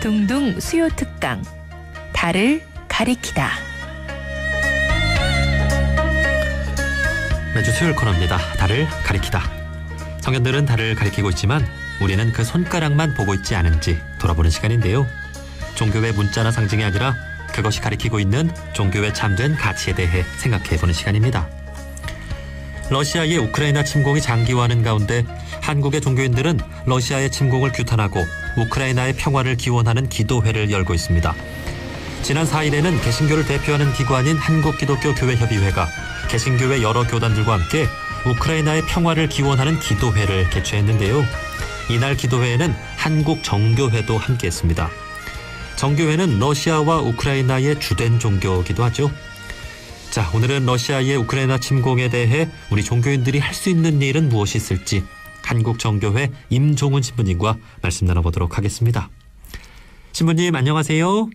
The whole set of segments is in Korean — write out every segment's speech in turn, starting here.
둥둥 수요 특강 달을 가리키다. 매주 수요일 코너입니다. 달을 가리키다. 성현들은 달을 가리키고 있지만 우리는 그 손가락만 보고 있지 않은지 돌아보는 시간인데요. 종교의 문자나 상징이 아니라 그것이 가리키고 있는 종교의 참된 가치에 대해 생각해보는 시간입니다. 러시아의 우크라이나 침공이 장기화하는 가운데 한국의 종교인들은 러시아의 침공을 규탄하고 우크라이나의 평화를 기원하는 기도회를 열고 있습니다. 지난 4일에는 개신교를 대표하는 기관인 한국기독교교회협의회가 개신교회 여러 교단들과 함께 우크라이나의 평화를 기원하는 기도회를 개최했는데요. 이날 기도회에는 한국 정교회도 함께했습니다. 정교회는 러시아와 우크라이나의 주된 종교이기도 하죠. 자, 오늘은 러시아의 우크라이나 침공에 대해 우리 종교인들이 할 수 있는 일은 무엇이 있을지 한국정교회 임종훈 신부님과 말씀 나눠보도록 하겠습니다. 신부님 안녕하세요.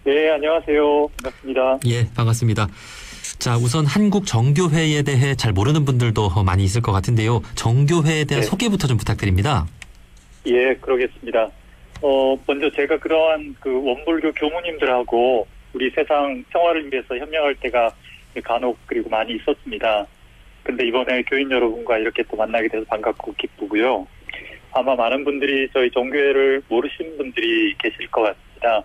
네, 안녕하세요. 반갑습니다. 예, 반갑습니다. 자, 우선 한국정교회에 대해 잘 모르는 분들도 많이 있을 것 같은데요. 정교회에 대한 소개부터 좀 부탁드립니다. 예, 그러겠습니다. 먼저 제가 그러한 그 원불교 교무님들하고 우리 세상 평화를 위해서 협력할 때가 간혹 그리고 많이 있었습니다. 근데 이번에 교인 여러분과 이렇게 또 만나게 돼서 반갑고 기쁘고요. 아마 많은 분들이 저희 정교회를 모르시는 분들이 계실 것 같습니다.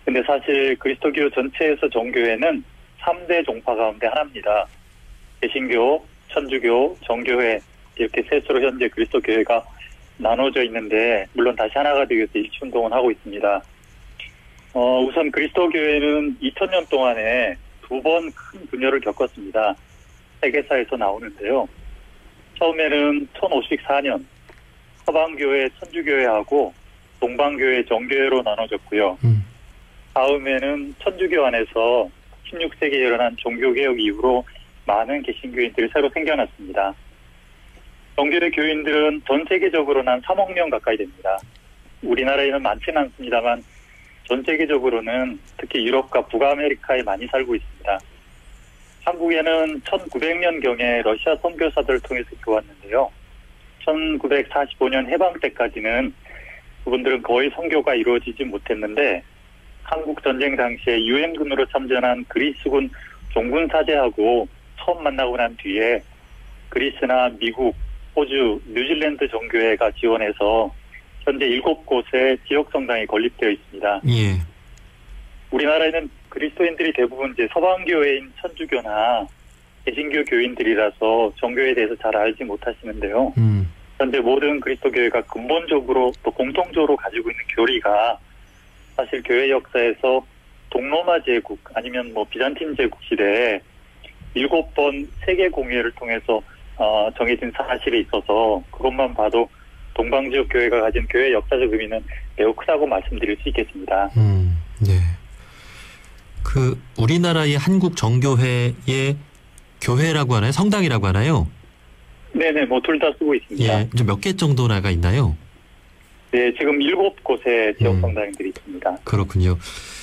근데 사실 그리스도교 전체에서 정교회는 3대 종파 가운데 하나입니다. 개신교, 천주교, 정교회 이렇게 셋으로 현재 그리스도교회가 나눠져 있는데 물론 다시 하나가 되기 위해서 일치운동을 하고 있습니다. 우선 그리스도교회는 2000년 동안에 2번 큰 분열을 겪었습니다. 세계사에서 나오는데요. 처음에는 1514년 서방교회 천주교회하고 동방교회 정교회로 나눠졌고요. 다음에는 천주교 안에서 16세기에 일어난 종교개혁 이후로 많은 개신교인들이 새로 생겨났습니다. 정교회 교인들은 전 세계적으로는 한 3억 명 가까이 됩니다. 우리나라에는 많지는 않습니다만 전 세계적으로는 특히 유럽과 북아메리카에 많이 살고 있습니다. 한국에는 1900년경에 러시아 선교사들을 통해서 들어왔는데요. 1945년 해방 때까지는 그분들은 거의 선교가 이루어지지 못했는데 한국 전쟁 당시에 유엔군으로 참전한 그리스군 종군 사제하고 처음 만나고 난 뒤에 그리스나 미국, 호주, 뉴질랜드 정교회가 지원해서 현재 7곳의 지역 성당이 건립되어 있습니다. 예. 우리나라에는 그리스도인들이 대부분 이제 서방교회인 천주교나 개신교 교인들이라서 정교회에 대해서 잘 알지 못하시는데요. 현재 모든 그리스도교회가 근본적으로 또 공통적으로 가지고 있는 교리가 사실 교회 역사에서 동로마 제국 아니면 비잔틴 제국 시대에 7번 세계 공회를 통해서 정해진 사실이 있어서 그것만 봐도 동방지역 교회가 가진 교회 역사적 의미는 매우 크다고 말씀드릴 수 있겠습니다. 네. 그 우리나라의 한국 정교회의 교회라고 하나요? 성당이라고 하나요? 네네, 둘 다 쓰고 있습니다. 예, 몇 개 정도 나가 있나요? 네, 지금 7곳의 지역 성당들이 있습니다. 그렇군요.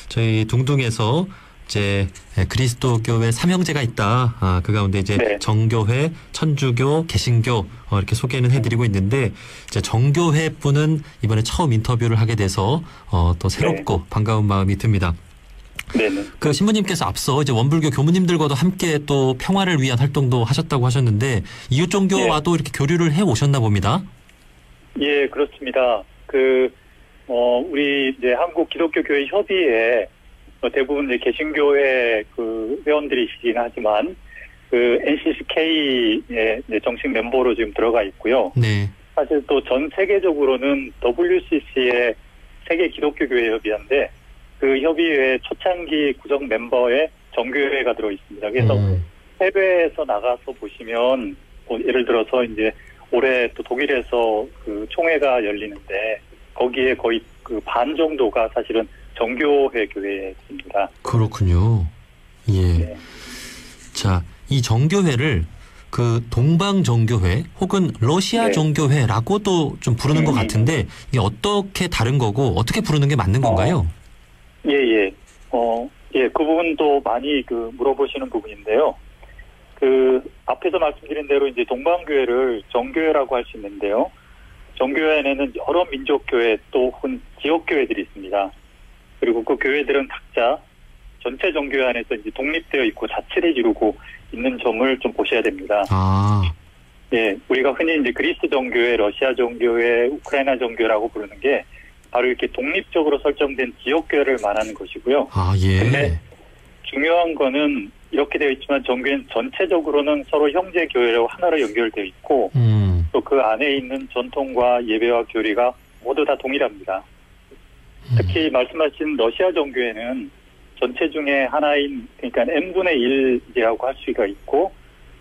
저희 둥둥에서 이제 그리스도교회 삼형제가 있다. 그 가운데 이제 네. 정교회, 천주교, 개신교 이렇게 소개는 해드리고 있는데 이제 정교회분은 이번에 처음 인터뷰를 하게 돼서 또 새롭고 반가운 마음이 듭니다. 네네. 그 신부님께서 앞서 이제 원불교 교무님들과도 함께 또 평화를 위한 활동도 하셨다고 하셨는데 이웃 종교와도 이렇게 교류를 해 오셨나 봅니다. 예, 그렇습니다. 우리 이제 한국 기독교 교회 협의회 대부분 이제 개신교회 그 회원들이시긴 하지만 그 NCCK의 정식 멤버로 지금 들어가 있고요. 네. 사실 또 전 세계적으로는 WCC의 세계 기독교 교회 협의회인데 그 협의회 초창기 구성 멤버에 정교회가 들어 있습니다. 그래서 해외에서 나가서 보시면 예를 들어서 이제 올해 또 독일에서 그 총회가 열리는데 거기에 거의 그 반 정도가 사실은 정교회 교회입니다. 그렇군요. 예. 네. 자, 이 정교회를 그 동방정교회 혹은 러시아 네. 정교회라고도 좀 부르는 것 같은데 이게 어떻게 다른 거고 어떻게 부르는 게 맞는 건가요? 예. 그 부분도 많이 물어보시는 부분인데요. 앞에서 말씀드린 대로 이제 동방교회를 정교회라고 할 수 있는데요. 종교회에는 여러 민족교회 또 혹은 지역교회들이 있습니다. 그리고 그 교회들은 각자 전체 종교회 안에서 이제 독립되어 있고 자치를 이루고 있는 점을 좀 보셔야 됩니다. 예, 우리가 흔히 이제 그리스 종교회, 러시아 종교회, 우크라이나 종교라고 부르는 게 바로 이렇게 독립적으로 설정된 지역교회를 말하는 것이고요. 예. 근데 중요한 거는 이렇게 되어 있지만 종교는 전체적으로는 서로 형제 교회로 하나로 연결되어 있고 또 그 안에 있는 전통과 예배와 교리가 모두 다 동일합니다. 특히 말씀하신 러시아 종교회는 전체 중에 하나인 그러니까 n분의 1이라고 할 수가 있고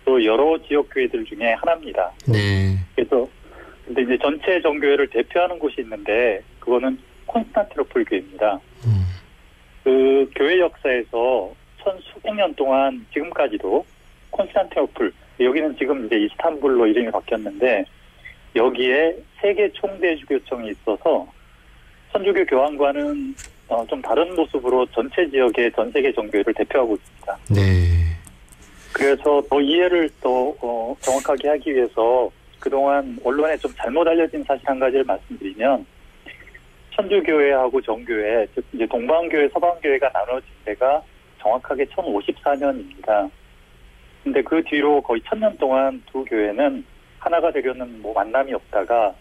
또 여러 지역 교회들 중에 하나입니다. 네. 그래서 근데 이제 전체 종교회를 대표하는 곳이 있는데 그거는 콘스탄티노플 교회입니다. 그 교회 역사에서 천수백 년 동안 지금까지도 콘스탄티노플 여기는 지금 이제 이스탄불로 이름이 바뀌었는데 여기에 세계 총대주교청이 있어서 천주교 교황과는 좀 다른 모습으로 전체 지역의 전 세계 종교회를 대표하고 있습니다. 네. 그래서 더 이해를 더 정확하게 하기 위해서 그동안 언론에 좀 잘못 알려진 사실 한 가지를 말씀드리면 천주교회하고 정교회, 즉 이제 동방교회, 서방교회가 나눠진 때가 정확하게 1054년입니다. 근데 그 뒤로 거의 1000년 동안 두 교회는 하나가 되려는 뭐 만남이 없다가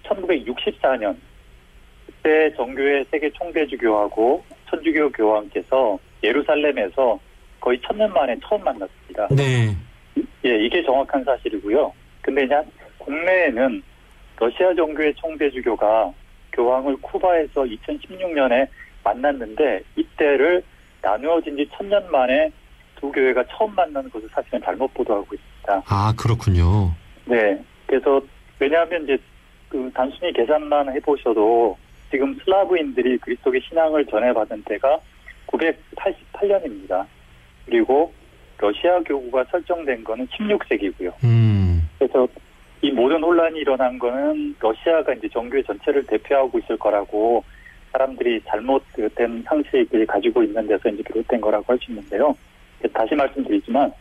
1964년 그때 정교회 세계 총대주교하고 천주교 교황께서 예루살렘에서 거의 1000년 만에 처음 만났습니다. 네. 예, 이게 정확한 사실이고요. 근데 이제 국내에는 러시아 정교회 총대주교가 교황을 쿠바에서 2016년에 만났는데 이때를 나누어진 지 1000년 만에 두 교회가 처음 만나는 것을 사실은 잘못 보도하고 있습니다. 그렇군요. 네. 그래서 왜냐하면 이제 그 단순히 계산만 해보셔도 지금 슬라브인들이 그리스도의 신앙을 전해받은 때가 988년입니다. 그리고 러시아 교구가 설정된 거는 16세기고요. 그래서 이 모든 혼란이 일어난 거는 러시아가 이제 정교회 전체를 대표하고 있을 거라고 사람들이 잘못된 상식을 가지고 있는 데서 이제 비롯된 거라고 할 수 있는데요. 다시 말씀드리지만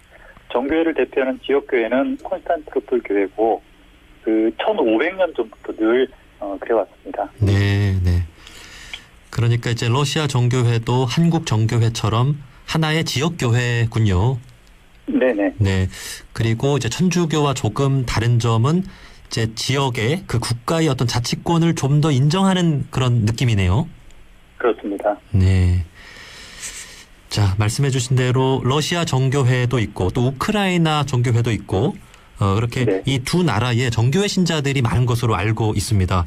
정교회를 대표하는 지역교회는 콘스탄티노플 교회고 그 1500년 전부터 늘 그래왔습니다. 네, 네. 그러니까 이제 러시아 정교회도 한국 정교회처럼 하나의 지역교회군요. 네네. 네. 그리고 이제 천주교와 조금 다른 점은 이제 지역의 그 국가의 어떤 자치권을 좀 더 인정하는 그런 느낌이네요. 그렇습니다. 네. 자, 말씀해 주신 대로 러시아 정교회도 있고 또 우크라이나 정교회도 있고 그렇게 네. 이 두 나라의 정교회 신자들이 많은 것으로 알고 있습니다.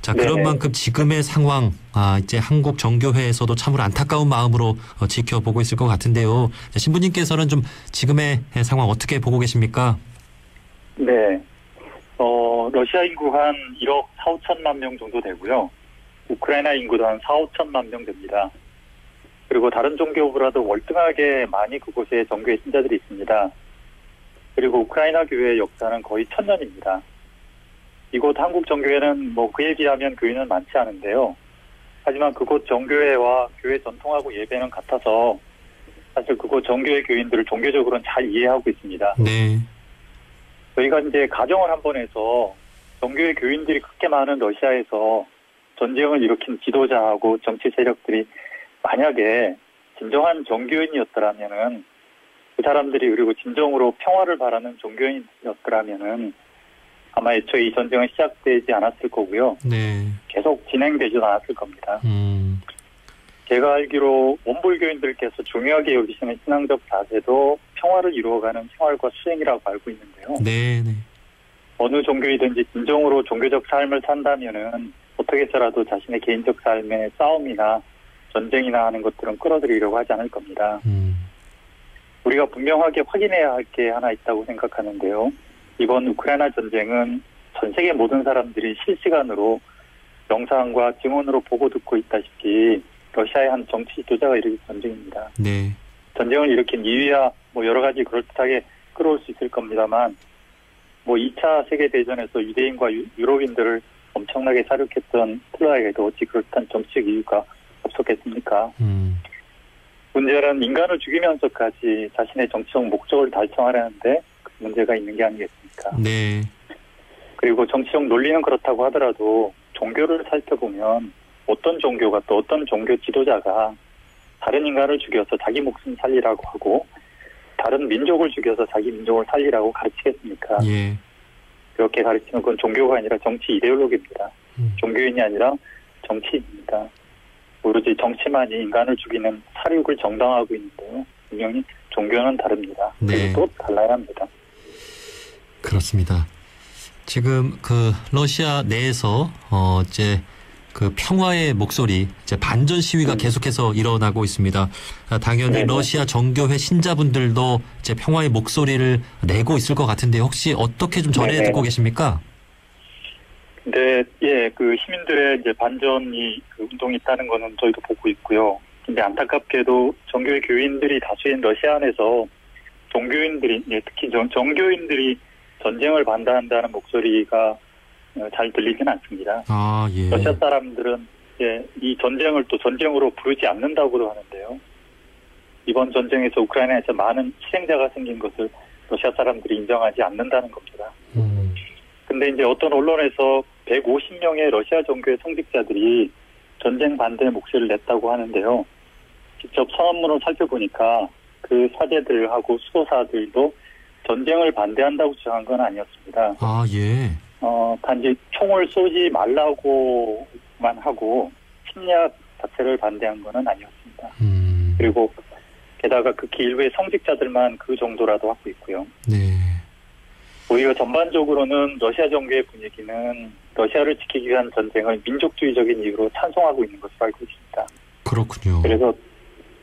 자, 그런 네네. 만큼 지금의 상황, 이제 한국 정교회에서도 참으로 안타까운 마음으로 지켜보고 있을 것 같은데요. 자, 신부님께서는 좀 지금의 상황 어떻게 보고 계십니까? 네. 러시아 인구 한 1억 4, 5천만 명 정도 되고요. 우크라이나 인구도 한 4, 5천만 명 됩니다. 그리고 다른 종교보다도 월등하게 많이 그곳에 정교회 신자들이 있습니다. 그리고 우크라이나 교회의 역사는 거의 1000년입니다. 이곳 한국 정교회는 뭐 그에 비하면 교인은 많지 않은데요. 하지만 그곳 정교회와 교회 전통하고 예배는 같아서 사실 그곳 정교회 교인들을 종교적으로는 잘 이해하고 있습니다. 네. 저희가 이제 가정을 한번 해서 정교회 교인들이 그렇게 많은 러시아에서 전쟁을 일으킨 지도자하고 정치 세력들이 만약에 진정한 정교인이었더라면은 그 사람들이 그리고 진정으로 평화를 바라는 종교인이었더라면은 아마 애초에 이 전쟁은 시작되지 않았을 거고요. 네. 계속 진행되지도 않았을 겁니다. 제가 알기로 원불교인들께서 중요하게 여기시는 신앙적 자세도 평화를 이루어가는 생활과 수행이라고 알고 있는데요. 네, 네. 어느 종교이든지 진정으로 종교적 삶을 산다면은 어떻게 해서라도 자신의 개인적 삶의 싸움이나 전쟁이나 하는 것들은 끌어들이려고 하지 않을 겁니다. 우리가 분명하게 확인해야 할 게 하나 있다고 생각하는데요. 이번 우크라이나 전쟁은 전 세계 모든 사람들이 실시간으로 영상과 증언으로 보고 듣고 있다시피 러시아의 한 정치 지도자가 일으킨 전쟁입니다. 네. 전쟁을 일으킨 이유야 뭐 여러 가지 그럴듯하게 끌어올 수 있을 겁니다만 뭐 2차 세계대전에서 유대인과 유럽인들을 엄청나게 사륙했던 히틀러에게도 어찌 그럴듯한 정치적 이유가 없었겠습니까? 문제는 인간을 죽이면서까지 자신의 정치적 목적을 달성하려는데 그 문제가 있는 게 아니겠습니까? 네. 그리고 정치적 논리는 그렇다고 하더라도 종교를 살펴보면 어떤 종교가 또 어떤 종교 지도자가 다른 인간을 죽여서 자기 목숨 살리라고 하고 다른 민족을 죽여서 자기 민족을 살리라고 가르치겠습니까? 예. 그렇게 가르치는 건 종교가 아니라 정치 이데올로기입니다. 종교인이 아니라 정치인입니다. 오로지 정치만이 인간을 죽이는 사륙을 정당화하고 있는데요. 분명히 종교는 다릅니다. 네. 그리고 또 달라야 합니다. 그렇습니다. 지금 그 러시아 내에서 이제 그 평화의 목소리, 이제 반전 시위가 계속해서 일어나고 있습니다. 당연히 네네. 러시아 정교회 신자분들도 이제 평화의 목소리를 내고 있을 것 같은데 혹시 어떻게 좀 전해 네네. 듣고 계십니까? 근데 예, 그 시민들의 이제 반전이 그 운동이 있다는 거는 저희도 보고 있고요. 근데 안타깝게도 정교회 교인들이 다수인 러시아 안에서 종교인들이 특히 정교인들이 전쟁을 반대한다는 목소리가 잘 들리진 않습니다. 아, 예. 러시아 사람들은 이 전쟁을 또 전쟁으로 부르지 않는다고도 하는데요. 이번 전쟁에서 우크라이나에서 많은 희생자가 생긴 것을 러시아 사람들이 인정하지 않는다는 겁니다. 근데 이제 어떤 언론에서 150명의 러시아 정교회 성직자들이 전쟁 반대 목소리를 냈다고 하는데요. 직접 선언문을 살펴보니까 그 사제들하고 수도사들도 전쟁을 반대한다고 주장한 건 아니었습니다. 아, 예. 단지 총을 쏘지 말라고만 하고 침략 자체를 반대한 것은 아니었습니다. 그리고 게다가 극히 일부의 성직자들만 그 정도라도 하고 있고요. 네. 오히려 전반적으로는 러시아 정교의 분위기는 러시아를 지키기 위한 전쟁을 민족주의적인 이유로 찬송하고 있는 것으로 알고 있습니다. 그렇군요. 그래서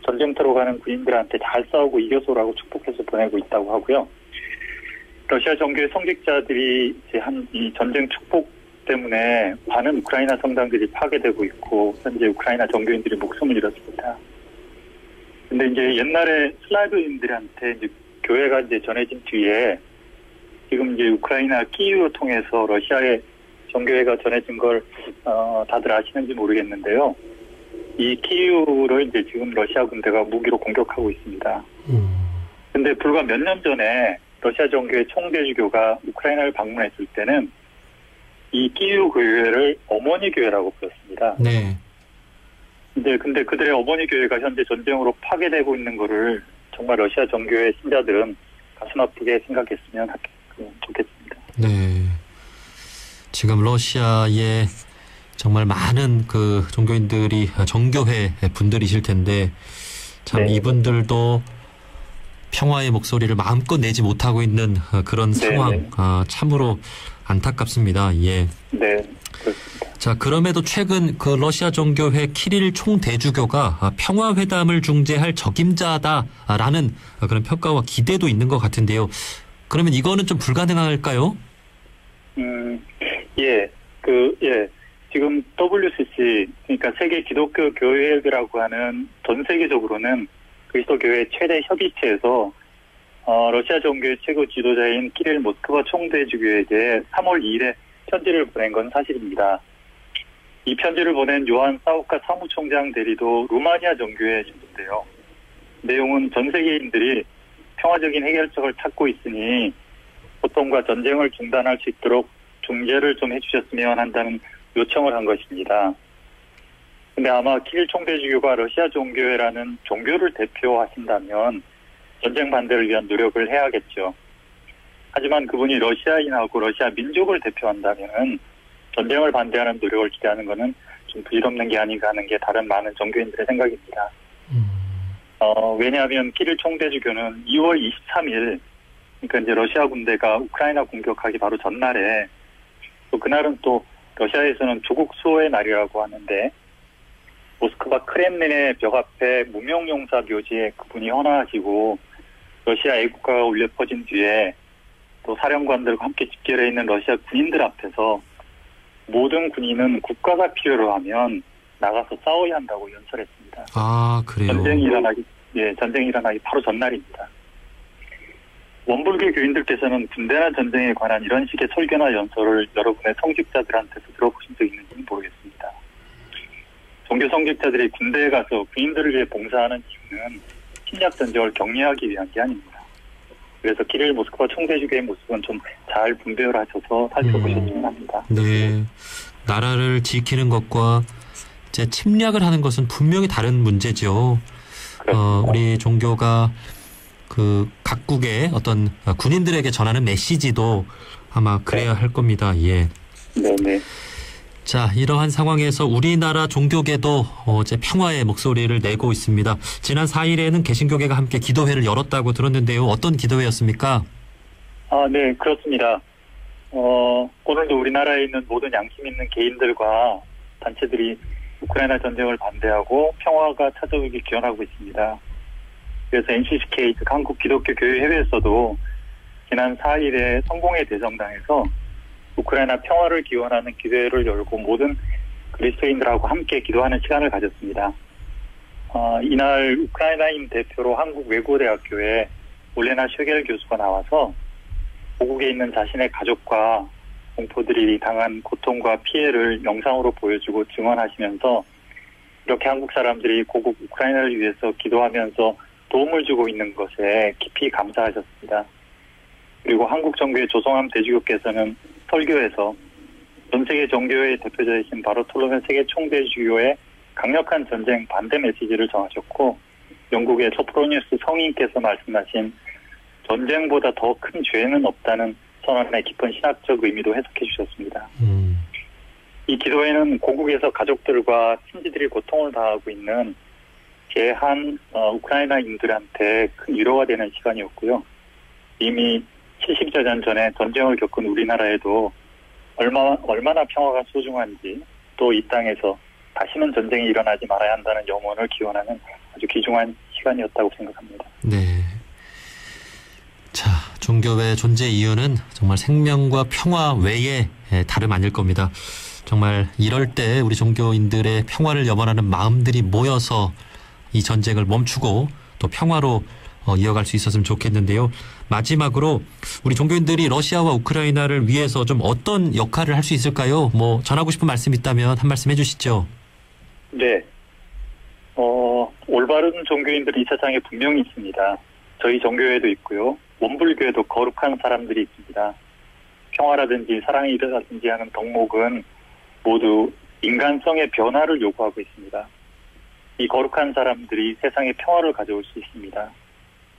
전쟁터로 가는 군인들한테 잘 싸우고 이겨서라고 축복해서 보내고 있다고 하고요. 러시아 정교의 성직자들이 이제 이 전쟁 축복 때문에 많은 우크라이나 성당들이 파괴되고 있고 현재 우크라이나 정교인들이 목숨을 잃었습니다. 근데 이제 옛날에 슬라브인들한테 이제 교회가 이제 전해진 뒤에 지금 이제 우크라이나 키이우를 통해서 러시아의 정교회가 전해진 걸 다들 아시는지 모르겠는데요. 이 키이우를 이제 지금 러시아 군대가 무기로 공격하고 있습니다. 근데 불과 몇 년 전에 러시아 정교회 총대주교가 우크라이나를 방문했을 때는 이 키이우 교회를 어머니 교회라고 불렀습니다. 네. 근데 그들의 어머니 교회가 현재 전쟁으로 파괴되고 있는 거를 정말 러시아 정교회 신자들은 가슴 아프게 생각했으면 좋겠습니다. 네. 지금 러시아에 정말 많은 그 종교인들이 정교회 분들이실 텐데 참 네. 이분들도 평화의 목소리를 마음껏 내지 못하고 있는 그런 상황. 네. 참으로 안타깝습니다. 예. 네, 그렇습니다. 자, 그럼에도 최근 그 러시아 정교회 키릴 총대주교가 평화회담을 중재할 적임자다라는 그런 평가와 기대도 있는 것 같은데요. 그러면 이거는 좀 불가능할까요? 지금 WCC, 그러니까 세계 기독교 교회라고 하는 전 세계적으로는 그리스도 교회 최대 협의체에서 러시아 정교회 최고 지도자인 키릴 모스크바 총대주교에게 3월 2일에 편지를 보낸 건 사실입니다. 이 편지를 보낸 요한 사우카 사무총장 대리도 루마니아 정교회 인도인데요. 내용은 전 세계인들이 평화적인 해결책을 찾고 있으니 고통과 전쟁을 중단할 수 있도록 중재를 좀 해주셨으면 한다는 요청을 한 것입니다. 근데 아마 키릴 총대주교가 러시아 정교회라는 종교를 대표하신다면 전쟁 반대를 위한 노력을 해야겠죠. 하지만 그분이 러시아인하고 러시아 민족을 대표한다면 전쟁을 반대하는 노력을 기대하는 것은 좀 부질없는 게 아닌가 하는 게 다른 많은 정교인들의 생각입니다. 왜냐하면 키릴 총대주교는 2월 23일, 그러니까 이제 러시아 군대가 우크라이나 공격하기 바로 전날에 또 그날은 또 러시아에서는 조국 수호의 날이라고 하는데 모스크바 크렘린의 벽 앞에 무명용사 묘지에 그분이 헌화하시고 러시아 애국가가 울려 퍼진 뒤에 또 사령관들과 함께 집결해 있는 러시아 군인들 앞에서 모든 군인은 국가가 필요로 하면 나가서 싸워야 한다고 연설했습니다. 아, 그래요? 전쟁이 일어나기 바로 전날입니다. 원불교 교인들께서는 군대나 전쟁에 관한 이런 식의 설교나 연설을 여러분의 성직자들한테서 들어보신 적 있는지 모르겠습니다. 종교 성직자들이 군대에 가서 군인들을 위해 봉사하는 이유는 침략 전쟁을 격리하기 위한 게 아닙니다. 그래서 키릴 모스크바 총대주교의 모습은 좀 잘 분별하셔서 살펴보셨으면 합니다. 네. 나라를 지키는 것과 이제 침략을 하는 것은 분명히 다른 문제죠. 우리 종교가 그 각국의 어떤 군인들에게 전하는 메시지도 아마 그래야 할 겁니다. 예. 네네. 자, 이러한 상황에서 우리나라 종교계도 어제 평화의 목소리를 내고 있습니다. 지난 4일에는 개신교계가 함께 기도회를 열었다고 들었는데요. 어떤 기도회였습니까? 네, 그렇습니다. 오늘도 우리나라에 있는 모든 양심 있는 개인들과 단체들이 우크라이나 전쟁을 반대하고 평화가 찾아오길 기원하고 있습니다. 그래서 NCCK, 즉 한국 기독교 교회 회에서도 지난 4일에 성공회 대성당에서 우크라이나 평화를 기원하는 기도회를 열고 모든 그리스도인들하고 함께 기도하는 시간을 가졌습니다. 이날 우크라이나인 대표로 한국 외국어대학교에 올레나 쉐겔 교수가 나와서 고국에 있는 자신의 가족과 공포들이 당한 고통과 피해를 영상으로 보여주고 증언하시면서 이렇게 한국 사람들이 고국 우크라이나를 위해서 기도하면서 도움을 주고 있는 것에 깊이 감사하셨습니다. 그리고 한국 정교회 조성함 대주교께서는 설교에서 전 세계 종교의 대표자이신 바르톨로메 세계 총대주교의 강력한 전쟁 반대 메시지를 전하셨고, 영국의 소프로니우스 성인께서 말씀하신 전쟁보다 더 큰 죄는 없다는 선언의 깊은 신학적 의미도 해석해 주셨습니다. 이 기도회는 고국에서 가족들과 친지들이 고통을 당하고 있는 제한 우크라이나인들한테 큰 위로가 되는 시간이었고요. 이미 70여 년 전에 전쟁을 겪은 우리나라에도 얼마나 평화가 소중한지, 또 이 땅에서 다시는 전쟁이 일어나지 말아야 한다는 염원을 기원하는 아주 귀중한 시간이었다고 생각합니다. 네. 자, 종교의 존재 이유는 정말 생명과 평화 외에 다름 아닐 겁니다. 정말 이럴 때 우리 종교인들의 평화를 염원하는 마음들이 모여서 이 전쟁을 멈추고 또 평화로 이어갈 수 있었으면 좋겠는데요. 마지막으로 우리 종교인들이 러시아와 우크라이나를 위해서 좀 어떤 역할을 할 수 있을까요? 뭐 전하고 싶은 말씀 있다면 한 말씀 해주시죠. 네. 올바른 종교인들이 이 세상에 분명히 있습니다. 저희 종교에도 있고요. 원불교에도 거룩한 사람들이 있습니다. 평화라든지 사랑이라든지 하는 덕목은 모두 인간성의 변화를 요구하고 있습니다. 이 거룩한 사람들이 세상에 평화를 가져올 수 있습니다.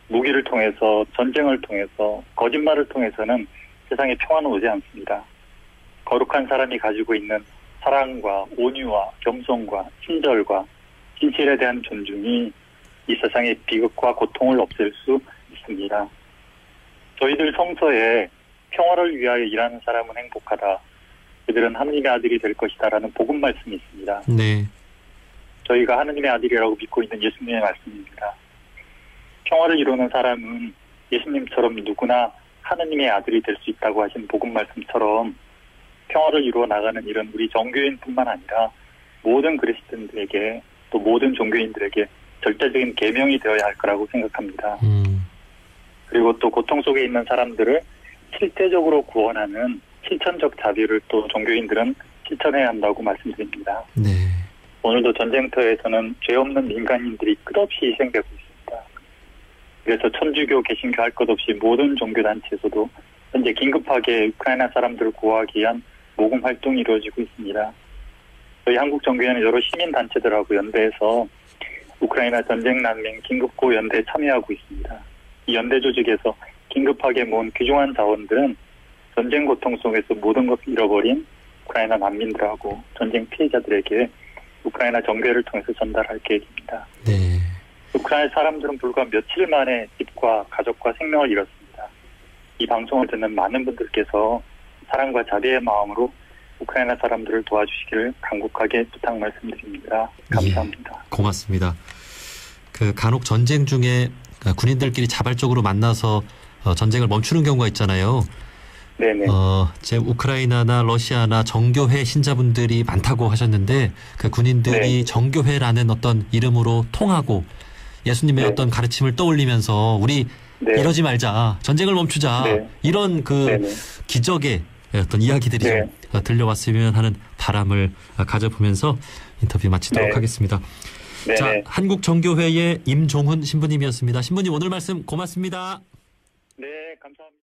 무기를 통해서, 전쟁을 통해서, 거짓말을 통해서는 세상에 평화는 오지 않습니다. 거룩한 사람이 가지고 있는 사랑과 온유와 겸손과 친절과 진실에 대한 존중이 이 세상의 비극과 고통을 없앨 수 있습니다. 저희들 성서에 평화를 위하여 일하는 사람은 행복하다, 그들은 하느님의 아들이 될 것이다라는 복음 말씀이 있습니다. 네. 저희가 하느님의 아들이라고 믿고 있는 예수님의 말씀입니다. 평화를 이루는 사람은 예수님처럼 누구나 하느님의 아들이 될 수 있다고 하신 복음 말씀처럼 평화를 이루어 나가는 일은 우리 종교인뿐만 아니라 모든 그리스도인들에게, 또 모든 종교인들에게 절대적인 계명이 되어야 할 거라고 생각합니다. 그리고 또 고통 속에 있는 사람들을 실제적으로 구원하는 실천적 자비를 또 종교인들은 실천해야 한다고 말씀드립니다. 네. 오늘도 전쟁터에서는 죄 없는 민간인들이 끝없이 희생되고 있습니다. 그래서 천주교, 개신교 할 것 없이 모든 종교단체에서도 현재 긴급하게 우크라이나 사람들을 구하기 위한 모금 활동이 이루어지고 있습니다. 저희 한국종교회는 여러 시민단체들하고 연대해서 우크라이나 전쟁 난민 긴급구 연대에 참여하고 있습니다. 이 연대 조직에서 긴급하게 모은 귀중한 자원들은 전쟁 고통 속에서 모든 것을 잃어버린 우크라이나 난민들하고 전쟁 피해자들에게 우크라이나 정교회를 통해서 전달할 계획입니다. 네. 우크라이나 사람들은 불과 며칠 만에 집과 가족과 생명을 잃었습니다. 이 방송을 듣는 많은 분들께서 사랑과 자비의 마음으로 우크라이나 사람들을 도와주시기를 간곡하게 부탁 말씀드립니다. 감사합니다. 예, 고맙습니다. 그 간혹 전쟁 중에 군인들끼리 자발적으로 만나서 전쟁을 멈추는 경우가 있잖아요. 네네. 제 우크라이나나 러시아나 정교회 신자분들이 많다고 하셨는데 그 군인들이 네. 정교회라는 어떤 이름으로 통하고 예수님의 네. 어떤 가르침을 떠올리면서 우리 네. 이러지 말자, 전쟁을 멈추자, 네. 이런 그 네네. 기적의 어떤 이야기들이 네. 좀 들려왔으면 하는 바람을 가져보면서 인터뷰 마치도록 네. 하겠습니다. 네네. 자, 한국정교회의 임종훈 신부님이었습니다. 신부님 오늘 말씀 고맙습니다. 네, 감사합니다.